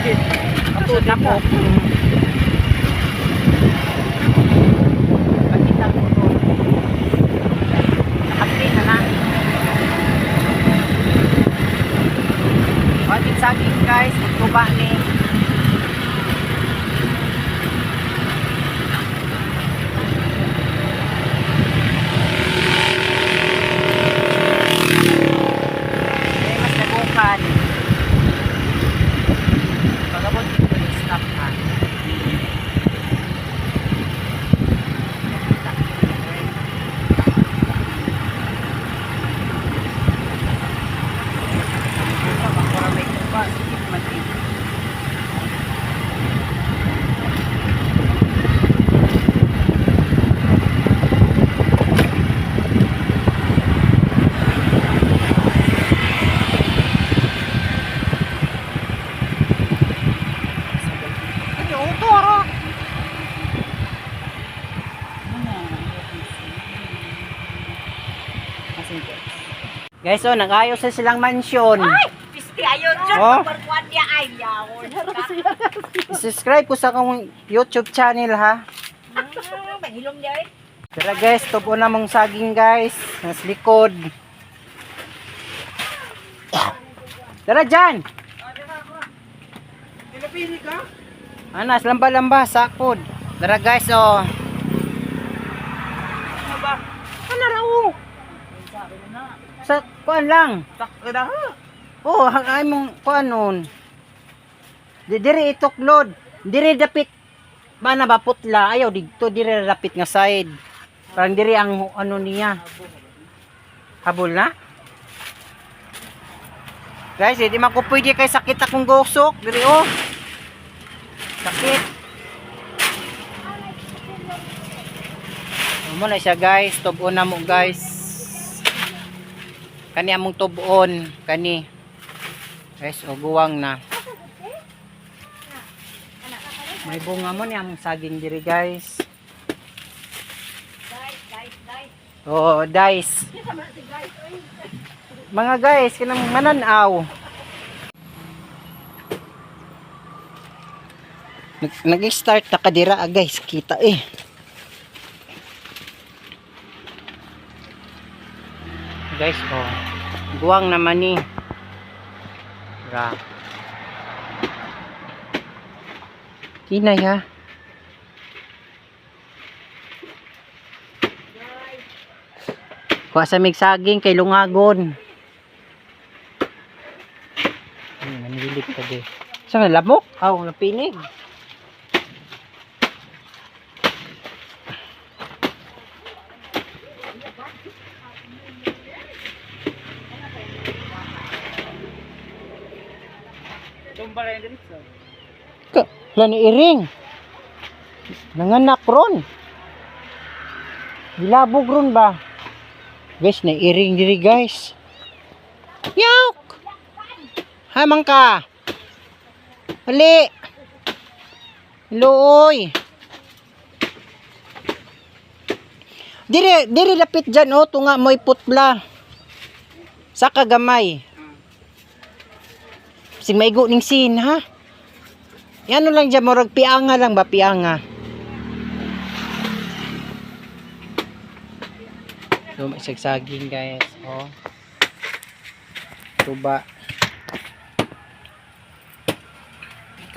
Katulad mo. Pakita ko to. Nakaplay na na. Pagin saging guys, magtuba ni. Mas nabukan. Pagabot dito ni stop na. Guys, so nag-ayos na silang mansyon. Ay! Pisti ayon dyan. Oh. Pagbarkuan niya ay yawon. Subscribe ko sa akong YouTube channel ha. Mahilom niya eh. Tara guys, tubo na mong saging guys. Nas likod. Tara dyan! Pinapili ka? Anas, lamba-lamba, sakod. Tara guys, oh. Ano ba? Ano raw? Sa kuan lang. Sakda ha? Oh, ay mong kuan nun. Diri ituklod. Diri dapit. Mana ba putla? Ayaw dito diri dapit nga side. Parang diri ang ano niya. Habol na? Guys, hindi man ko pwede kay sakit akong gusok. Diri oh. Sakit. Mo na siya guys. Tubon na mo guys. Kani among tubon. Kani. Guys, uguwang na. May bunga mo ni among saging diri guys. Oh, dice. Mga guys, kanang mananaw. Nag-start na kadira guys, kita eh. Guys, oh. Guwang naman ni. Ra. Kinay ha. Kuha sa migsaging kay lungagon. Manilig ka di. Saan na lamok? Aw, napinig. Tumba lang din sa. Lani iring. Nanganak ron. Bilabog ron ba? Guys, na iring diri guys. Yauk! Hamang ka. Ali. Looy. Diri lapit dyan oh, tunga mo'y putla. Sa kagamay. Sing maigo ning sin ha. Yan lang dyan, morag pianga lang ba, pianga. So, may sagsaging guys, oh. Tuba.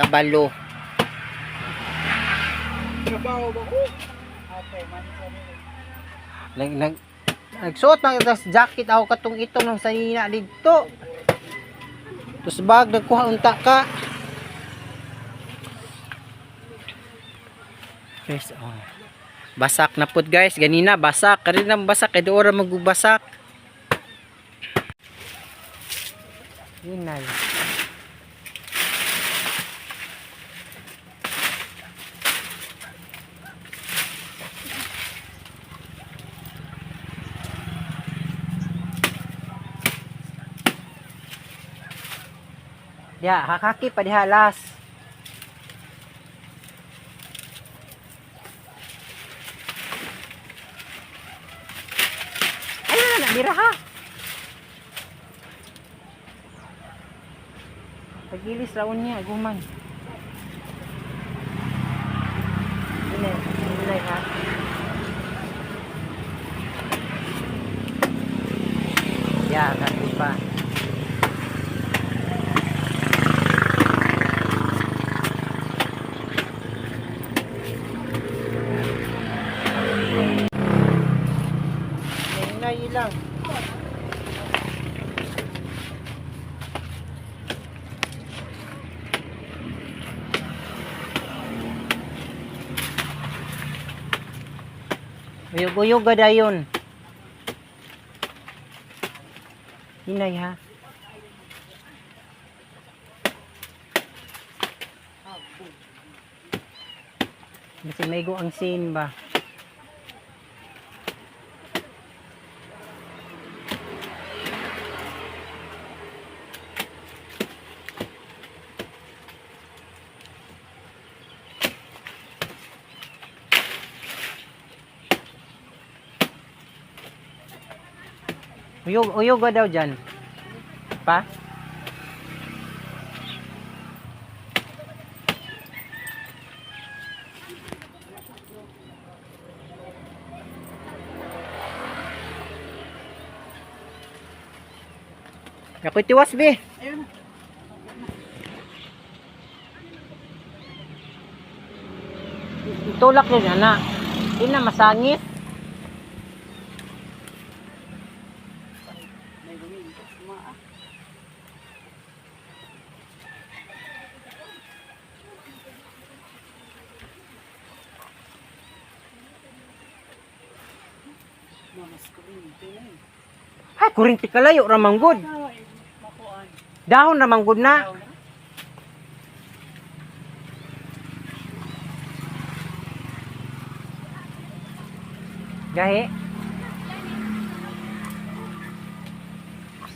Kabalo. Trabaho ba ko? Nagsuot na tas jacket ako katong ito ng sanina dito. Tapos bag nagkuha unta ka. Guys, oh. Basak na pud guys, ganina basak, kanina basak kay doora magbasak. Hinay. Ya, hakaki pa dihalas. Ayun na, dira ha. Pagilis raon niya, guman. Inay ha. Ya, kasi pa. Inay lang. Uyog-uyog gada yun. Hinay ha. Kasi may go ang scene ba? Uyog ka daw dyan. Pa? Ako'y tiwas, be. Ayun. Itulak din, anak. Hindi na masangit. May gawin. Maa. Mamas ko rin. Ito na eh. Ay, kurinti kalayo, ramanggod. Tawa eh. Makuan. Dahon, ramanggod na. Gahe.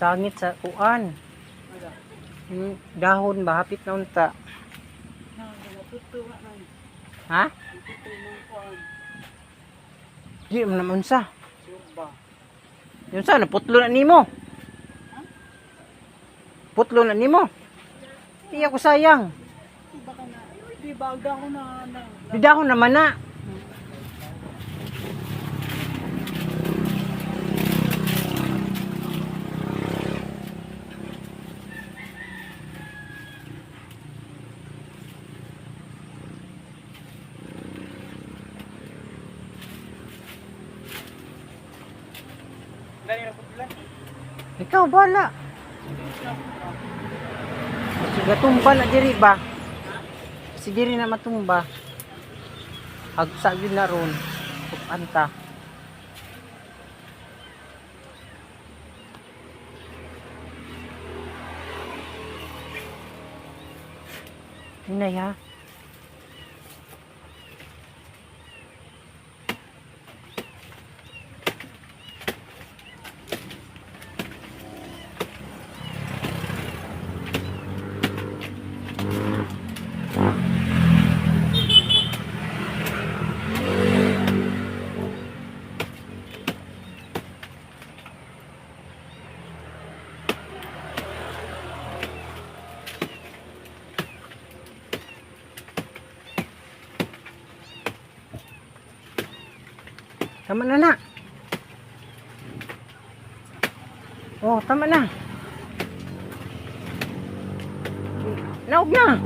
Sangit sa kuan. Wala. Dahon ba? Hapit na unta. Natutuwa na eh. Ha? Natutuwa ng kuan. Di mo naman sa. Surba. Yun sa, naputlo na nimo. Putlo na nimo. Di ako sayang. Baka na. Di ba ako na. Di dahon naman na. Dali na putla. Ikaw, bala. Sige, tumba na diri ba? Kasi diri na matumba. Hagsa yun na ron. Anta. Hinay ha. Tama na na. Oh, tama na. Naog na.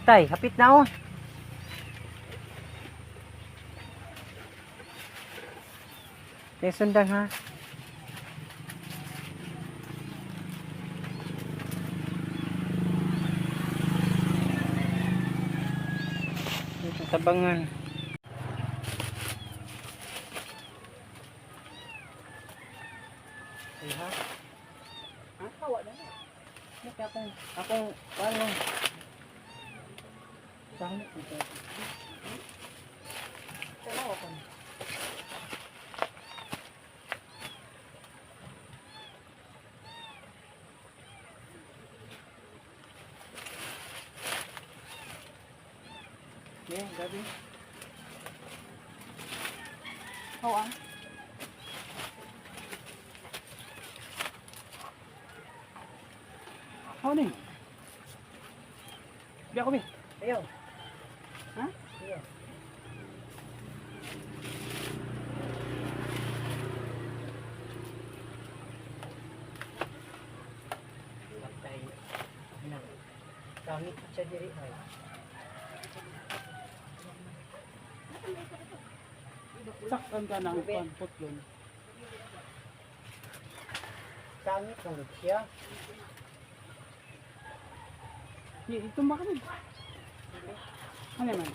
Tay, hapit na oh. Tay, sundan ha. Tabangan. Ay ha? Ha? Tawa na. Bakit akong, ano? Saan ito? Tawa ko. Yeah, gabi. Tawa. Ako na Biya ko, Bi. Ayaw. Ha? Ayaw. Patay. Nang. Kangit siya diri ay. Saktan ka ng putlon. Kangit ang siya. Ito ba kami? Ano naman?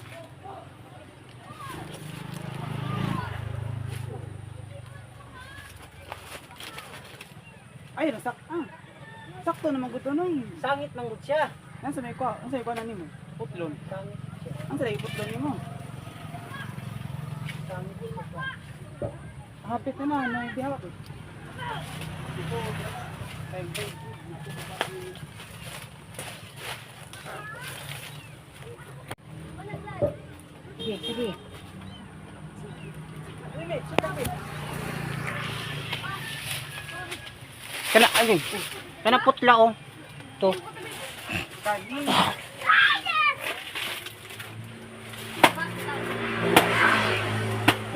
Ay, sakto naman ko ito nun. Sangit manggod siya. Nasa may kwa na nimo? Putlon. Sangit siya. Ang sa putlon nimo? Sangit siya. Hapit na na, may bihawak eh. Ito, time. Sige, sige. Kana alin? Kana putla oh. To.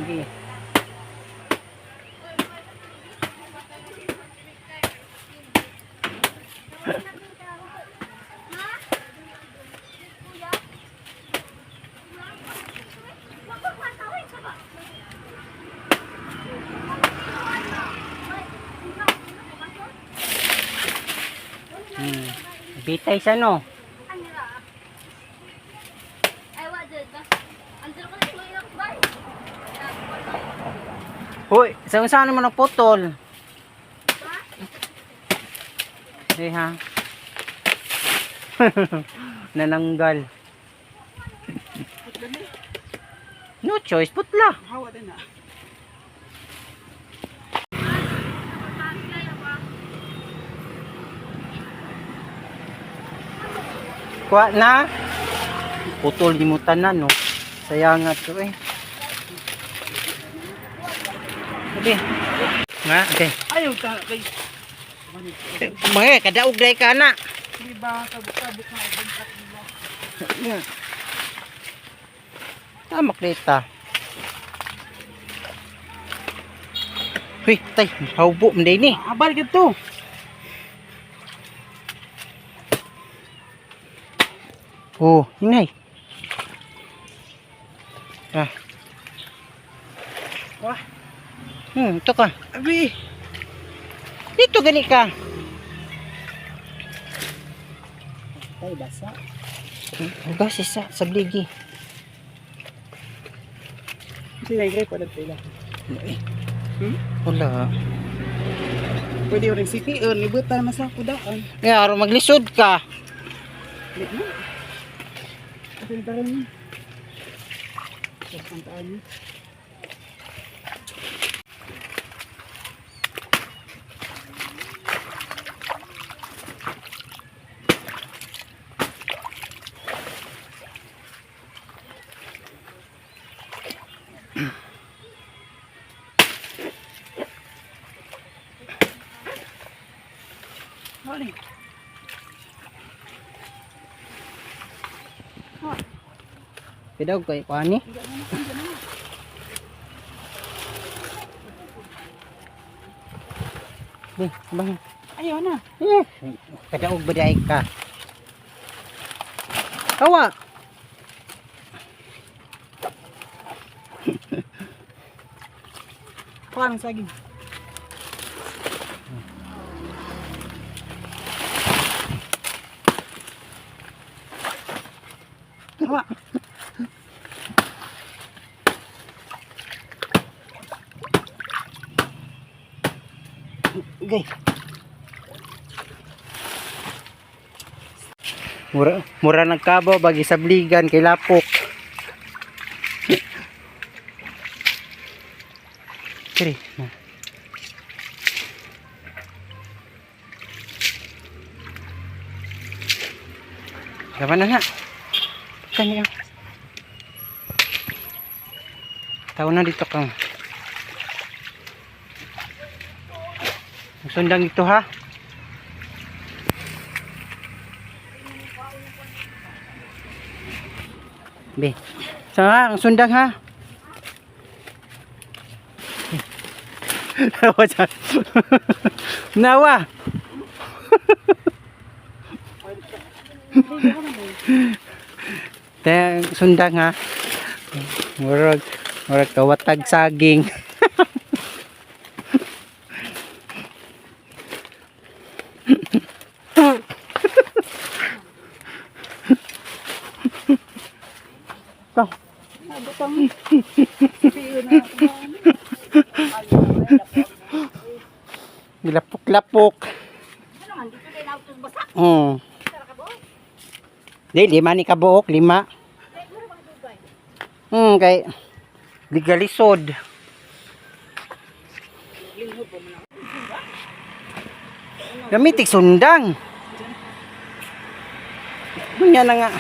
Sige. Bitay siya no. Hoy, saan naman ang putol? Eh ha. Nananggal. No choice, putla. Hawa din na. Kuha na. Putol di mo tanan no. Sayang to eh. Okay. Nga, okay. Ayaw ka, kay. Mga kadaog day ka na. Di ba, sabuk-sabuk na ibang nila. Tamak dita. Huy, tay, haubo mo din ni. Abal ka to. Oh, inay. Ah. Wah, Ito ka. abi. Dito gani ka. Tay, basa. Basa sa bligi. Sige, great pa dito. Wala. Pwede rin city, libutan masako daan. Kaya aron maglisod ka. Di na. Ito taran ni. Santaan ni. Morning. Pidaw kay kuani. Bang. Ayaw na. Kadaog baday ka. Kawa. Kuha ng saging. Hawa. Okay. Mura nagkabaw bagi sa bligan kay lapok. Kiri. Gawan na. Kanya. Tahu na dito kang. Sundang ito ha. Be. So ha, ang sundang ha. Nawa dyan. Nawa. Teng sundang ha. Murag kawatag saging. Ito. Gilapok-lapok. Ano man, dito din ako basak. Tara ka bo. Di, 5 ni kabuok, 5. Kaya guro bang dugay. Kay ligalisod. Gamitik sundang. Bunya na nga.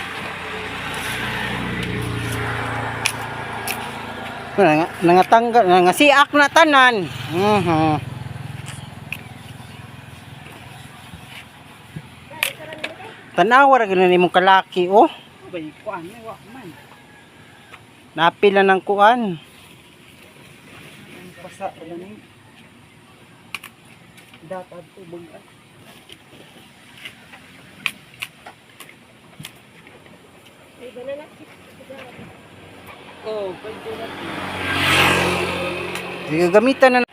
Nangatanggal, nangasiak na tanan. Tanawa ra gyud nimong kalaki oh. Bay, kuan, may wa man. Napila ng kuan. Ang pasa, wala na yun. Datad to, bugat. Oh, pwede na. Sige gamitan na.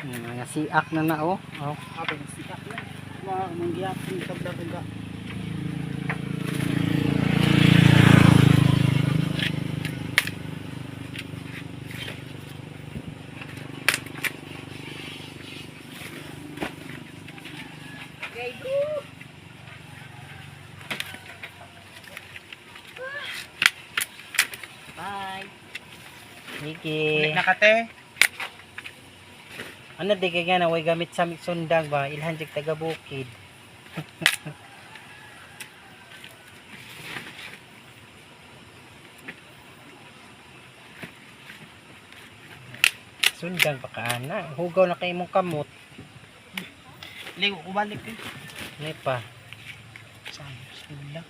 Nangasiak na na oh. Oh. Abang sikat na. Mga manggiyapin sa daga. Kaya do. Bye. Sige. Nakate. Ano di kaya nga na way gamit sa sundang ba? Ilhan jig taga bukid. Sundang pa kaana. Hugaw na kay imong kamot. Ligo ko balik eh. Ano pa? Sundang.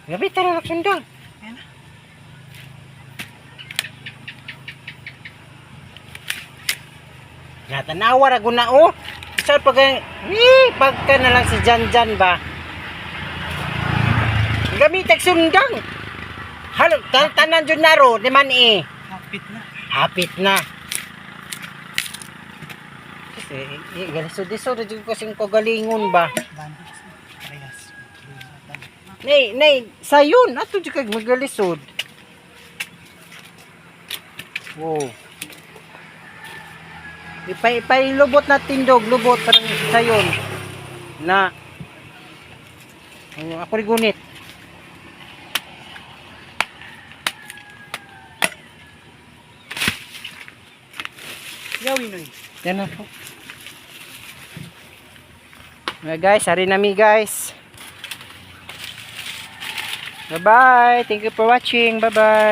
Gamitan na ng sundang. Ayan na. Natanawa ra guna oh. Sa pagka pagka na lang si Janjan ba. Gamit ang sundang. Halo tanan jud naro di man eh. Hapit na. Hapit na. Kasi galisod-lisod jud ko sing kagalingon ba. Bandit. Parehas. Nay sayon ato jud kag magalisod. Wow. Ipay lubot na tindog, lubot parang sayon na ako rin gunit. Gawin oy. Yan na po. Guys, hari nami guys. Bye bye. Thank you for watching. Bye bye.